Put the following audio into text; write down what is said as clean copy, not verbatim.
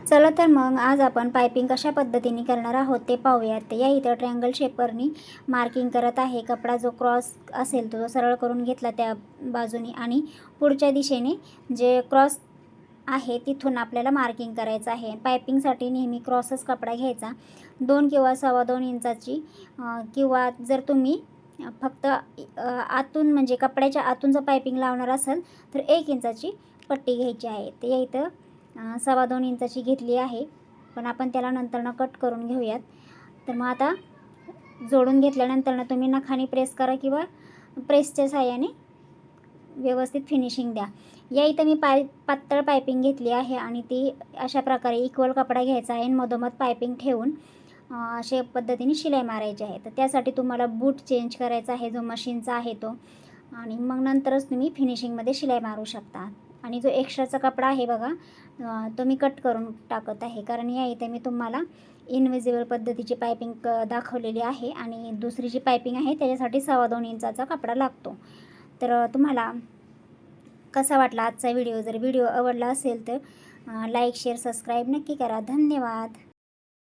चला तर मग आज आपण पायपिंग कशा पद्धतीने करणार आहोत ते पाहूयात. या इथं ट्रायंगल शेपरनी मार्किंग करत आहे. कपडा जो क्रॉस असेल तो सरळ करून घेतला त्या बाजूने आणि पुढच्या दिशेने जे क्रॉस आहे तिथून आपल्याला मार्किंग करायचं आहे. पायपिंगसाठी नेहमी क्रॉसच कपडा घ्यायचा, 2 किंवा 2.25 इंचाची किंवा जर तुम्ही फक्त आतून म्हणजे कपड्याच्या आतून जर पायपिंग लावणार असाल तर 1 इंचाची पट्टी घ्यायची आहे. ते या इथं 2.25 इंचाची घेतली आहे, पण आपण त्याला नंतरनं कट करून घेऊयात. तर मग आता जोडून घेतल्यानंतरनं तुम्ही नखाने प्रेस करा किंवा प्रेसच्या साहाय्याने व्यवस्थित फिनिशिंग द्या. या इथं मी पातळ पायपिंग घेतली आहे आणि ती अशा प्रकारे इक्वल कपडा घ्यायचा आहे आणि मधोमध पायपिंग ठेवून अशा पद्धतीने शिलाई मारायची आहे. तर त्यासाठी तुम्हाला बूट चेंज करायचा आहे जो मशीनचा आहे तो, आणि मग नंतरच तुम्ही फिनिशिंगमध्ये शिलाई मारू शकता. आणि जो एक्स्ट्राचा कपडा आहे बघा, तो मी कट करून टाकत आहे, कारण या इथे मी तुम्हाला इनविजिबल पद्धतीची पायपिंग दाखवलेली आहे आणि दुसरी जी पायपिंग आहे त्याच्यासाठी 2.25 इंचाचा कपडा लागतो. तर तुम्हाला कसा वाटला आजचा व्हिडिओ? जर व्हिडिओ आवडला असेल तर लाईक शेअर सबस्क्राईब नक्की करा. धन्यवाद.